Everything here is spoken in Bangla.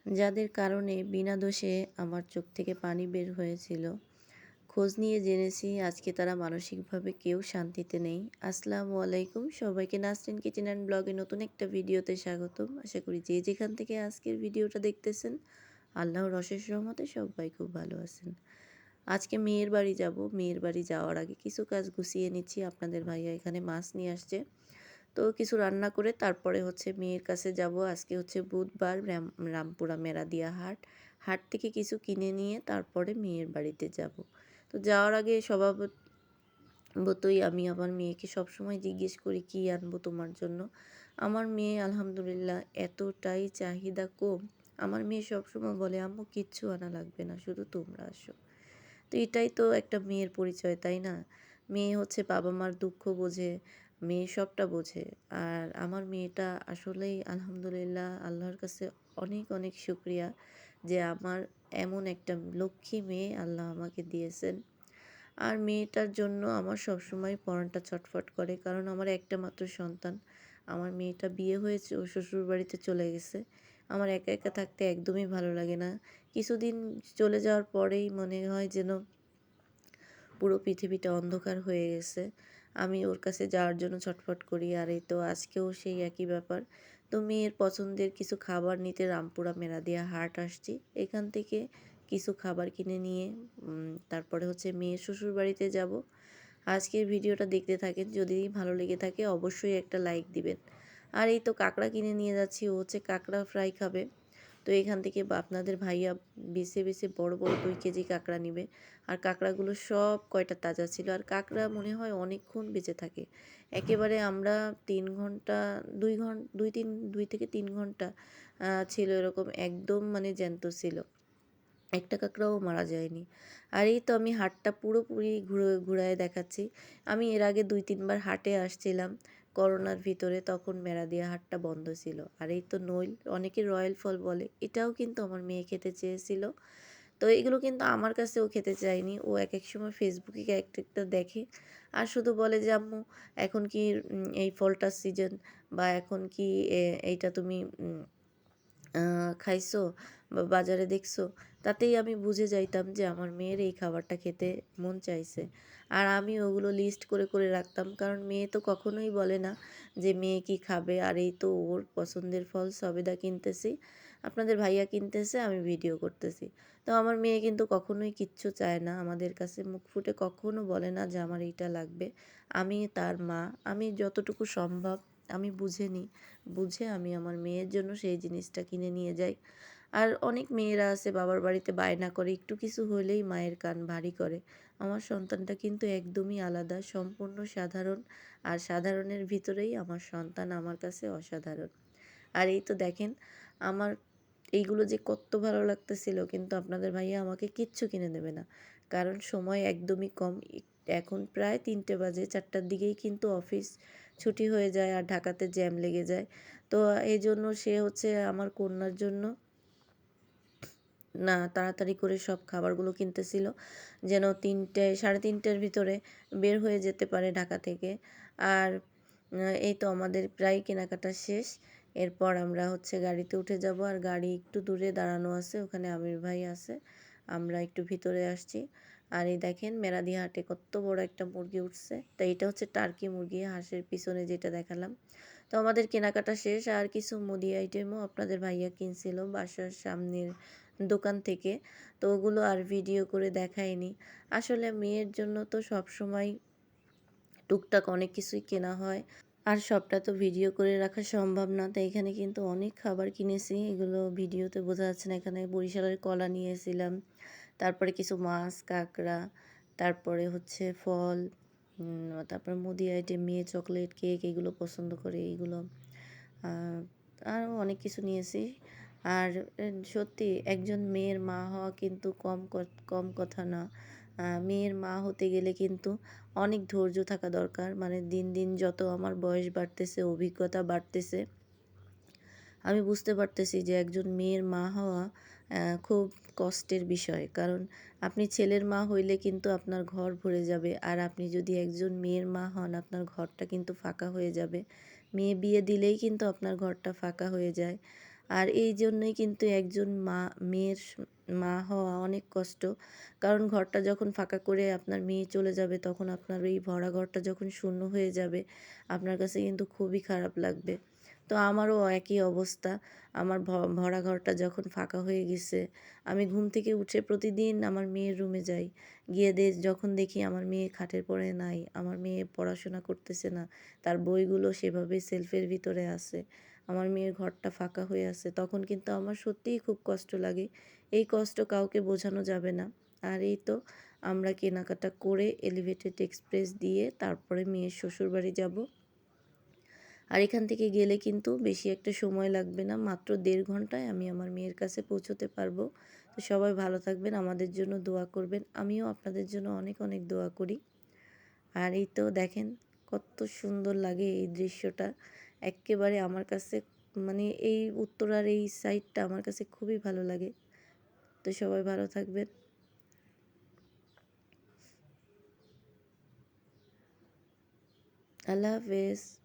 যাদের কারণে বিনা দোষে আমার চোখ থেকে পানি বের হয়েছিল। খোঁজ নিয়ে জেনেছি আজকে তারা মানসিকভাবে কেউ শান্তিতে নেই। আসসালামু আলাইকুম, সবাইকে নাসরিন কিচেন অ্যান্ড ব্লগে নতুন একটা ভিডিওতে স্বাগতম। আশা করি যে যেখান থেকে আজকের ভিডিওটা দেখতেছেন আল্লাহর অশেষ রহমতে সবাই খুব ভালো আছেন। আজকে মেয়ের বাড়ি যাব। মেয়ের বাড়ি যাওয়ার আগে কিছু কাজ গুছিয়ে নিচ্ছি। আপনাদের ভাইয়া এখানে মাছ নিয়ে আসছে, তো কিছু রান্না করে তারপরে হচ্ছে মেয়ের কাছে যাব। আজকে হচ্ছে বুধবার, রামপুরা মেরাদিয়া হাট। হাট থেকে কিছু কিনে নিয়ে তারপরে মেয়ের বাড়িতে যাব। তো যাওয়ার আগে স্বভাবতই আমি আমার মেয়েকে সবসময় জিজ্ঞেস করি কী আনবো তোমার জন্য। আমার মেয়ে আলহামদুলিল্লাহ এতটাই চাহিদা কম। আমার মেয়ে সবসময় বলে আম্মু কিচ্ছু আনা লাগবে না, শুধু তোমরা আসো। তো এটাই তো একটা মেয়ের পরিচয়, তাই না? মেয়ে হচ্ছে বাবা মার দুঃখ বোঝে, মেয়ে সবটা বোঝে। আর আমার মেয়েটা আসলেই আলহামদুলিল্লাহ আল্লাহর কাছে অনেক অনেক শুকরিয়া যে আমার এমন একটা লক্ষ্মী মেয়ে আল্লাহ আমাকে দিয়েছেন। আর মেয়েটার জন্য আমার সবসময় পরাণটা ছটফট করে, কারণ আমার একটা মাত্র সন্তান। আমার মেয়েটা বিয়ে হয়েছে, ও শ্বশুরবাড়িতে চলে গেছে। আমার একা একা থাকতে একদমই ভালো লাগে না। কিছুদিন চলে যাওয়ার পরেই মনে হয় যেন পুরো পৃথিবীটা অন্ধকার হয়ে গেছে। আমি ওর কাছে যাওয়ার জন্য ছটফট করি। আর এই তো আজকেও সেই একই ব্যাপার। তো মেয়ের পছন্দের কিছু খাবার নিতে রামপুরা মেরাদিয়া হাট আসছি। এখান থেকে কিছু খাবার কিনে নিয়ে তারপরে হচ্ছে মেয়ের শ্বশুরবাড়িতে যাব। আজকের ভিডিওটা দেখতে থাকেন, যদি ভালো লেগে থাকে অবশ্যই একটা লাইক দিবেন। আর এই তো কাঁকড়া কিনে নিয়ে যাচ্ছি, ও হচ্ছে কাঁকড়া ফ্রাই খাবে। তো এখান থেকে আপনাদের ভাইয়া বেছে বেছে বড় বড় 2 কেজি কাঁকড়া নিবে। আর কাঁকড়াগুলো সব কয়টা তাজা ছিল। আর কাঁকড়া মনে হয় অনেকক্ষণ বেঁচে থাকে। একেবারে আমরা 3 ঘন্টা, 2 থেকে 3 ঘন্টা ছিল এরকম, একদম মানে জ্যান্ত ছিল। একটা কাঁকড়াও মারা যায়নি। আর এই তো আমি হাটটা পুরোপুরি ঘুরায় দেখাচ্ছি। আমি এর আগে 2-3 বার হাটে আসছিলাম করোনার ভিতরে, তখন মেরাদিয়া হাটটা বন্ধ ছিল। আর এই তো নইল, অনেকে রয়্যাল ফল বলে, এটাও কিন্তু আমার মেয়ে খেতে চেয়েছিল। তো এগুলো কিন্তু আমার কাছেও খেতে চায়নি। ও এক এক সময় ফেসবুকে একটা একটা দেখে আর শুধু বলে যে আম্মু এখন কি এই ফলটার সিজন, বা এখন কি এইটা তুমি খাইছো বা বাজারে দেখছো। তাতেই আমি বুঝে যাইতাম যে আমার মেয়ের এই খাবারটা খেতে মন চাইছে। আর আমি ওগুলো লিস্ট করে করে রাখতাম, কারণ মেয়ে তো কখনোই বলে না যে মেয়ে কি খাবে। আর এই তো ওর পছন্দের ফল সবেদা কিনতেছি, আপনাদের ভাইয়া কিনতেছে, আমি ভিডিও করতেছি। তো আমার মেয়ে কিন্তু কখনোই কিচ্ছু চায় না আমাদের কাছে, মুখ ফুটে কখনো বলে না যে আমার এইটা লাগবে। আমি তার মা, আমি যতটুকু সম্ভব আমি বুঝে আমি আমার মেয়ের জন্য সেই জিনিসটা কিনে নিয়ে যাই। আর অনেক মেয়েরা আছে বাবার বাড়িতে বায়না করে, একটু কিছু হলেই মায়ের কান ভারী করে। আমার সন্তানটা কিন্তু একদমই আলাদা, সম্পূর্ণ সাধারণ। আর সাধারণের ভিতরেই আমার সন্তান আমার কাছে অসাধারণ। আর এই তো দেখেন আমার এইগুলো যে কত ভালো লাগতেছিল, কিন্তু আপনাদের ভাইয়া আমাকে কিচ্ছু কিনে দেবে না, কারণ সময় একদমই কম। এখন প্রায় 3টে বাজে, 4টার দিকেই কিন্তু অফিস ছুটি হয়ে যায় আর ঢাকাতে জ্যাম লেগে যায়। তো এই জন্য সে হচ্ছে আমার কন্যার জন্য না তাড়াতাড়ি করে সব খাবারগুলো কিনতেছিল, যেন 3টে, 3:30টার ভিতরে বের হয়ে যেতে পারে ঢাকা থেকে। আর এই তো আমাদের প্রায় কেনাকাটা শেষ। এরপর আমরা হচ্ছে গাড়িতে উঠে যাব। আর গাড়ি একটু দূরে দাঁড়ানো আছে, ওখানে আমির ভাই আছে। আমরা একটু ভিতরে আসছি। আর এই দেখেন মেরাদি হাটে কত বড় একটা মুরগি উঠছে। তো এটা হচ্ছে টার্কি মুরগি, হাঁসের পিছনে যেটা দেখালাম। তো আমাদের কেনাকাটা শেষ। আর কিছু মুদি আইটেমও আপনাদের ভাইয়া কিনছিল বাসার সামনের দোকান থেকে। তো ওগুলো আর ভিডিও করে দেখাইনি। আসলে মেয়ের জন্য তো সবসময় টুকটাক অনেক কিছুই কেনা হয়, আর সবটা তো ভিডিও করে রাখা সম্ভব না। তাই এখানে কিন্তু অনেক খাবার কিনেছি, এগুলো ভিডিওতে বোঝা যাচ্ছে না। এখানে বরিশালের কলা নিয়েছিলাম, তারপরে কিছু মাছ, কাঁকড়া, তারপরে হচ্ছে ফল, তারপরে মুদি আইটেম, মেয়ে চকলেট, কেক এগুলো পছন্দ করে, এইগুলো আরও অনেক কিছু নিয়েছি। আর সত্যি একজন মেয়ের মা হওয়া কিন্তু কম কথা না। মেয়ের মা হতে গেলে কিন্তু অনেক ধৈর্য থাকা দরকার। মানে দিন দিন যত আমার বয়স বাড়তেছে, অভিজ্ঞতা বাড়তেছে, আমি বুঝতে পারতেছি যে একজন মেয়ের মা হওয়া খুব কষ্টের বিষয়। কারণ আপনি ছেলের মা হইলে কিন্তু আপনার ঘর ভরে যাবে, আর আপনি যদি একজন মেয়ের মা হন আপনার ঘরটা কিন্তু ফাঁকা হয়ে যাবে। মেয়ে বিয়ে দিলেই কিন্তু আপনার ঘরটা ফাঁকা হয়ে যায়। আর এই জন্যই কিন্তু একজন মেয়ের মা হওয়া অনেক কষ্ট। কারণ ঘরটা যখন ফাঁকা করে আপনার মেয়ে চলে যাবে, তখন আপনার ওই ভরা ঘরটা যখন শূন্য হয়ে যাবে, আপনার কাছে কিন্তু খুবই খারাপ লাগবে। তো আমারও একই অবস্থা। আমার ভরা ঘরটা যখন ফাঁকা হয়ে গেছে, আমি ঘুম থেকে উঠে প্রতিদিন আমার মেয়ের রুমে যাই। গিয়ে যখন দেখি আমার মেয়ে খাটের পরে নাই, আমার মেয়ে পড়াশোনা করতেছে না, তার বইগুলো সেভাবে সেলফের ভিতরে আছে, আমার মেয়ের ঘরটা ফাঁকা হয়ে আছে, তখন কিন্তু আমার সত্যিই খুব কষ্ট লাগে। এই কষ্ট কাউকে বোঝানো যাবে না। আর এই তো আমরা কেনাকাটা করে এলিভেটেড এক্সপ্রেস দিয়ে তারপরে মেয়ের শ্বশুরবাড়ি যাব। আর এখান থেকে গেলে কিন্তু বেশি একটা সময় লাগবে না, মাত্র 1.5 ঘন্টায় আমি আমার মেয়ের কাছে পৌঁছতে পারবো। তো সবাই ভালো থাকবেন, আমাদের জন্য দোয়া করবেন, আমিও আপনাদের জন্য অনেক অনেক দোয়া করি। আর এই তো দেখেন কত সুন্দর লাগে এই দৃশ্যটা, এক্কেবারে আমার কাছে মানে এই উত্তরার এই সাইডটা আমার কাছে খুবই ভালো লাগে। তো সবাই ভালো থাকবেন। আল্লাহ হাফেজ।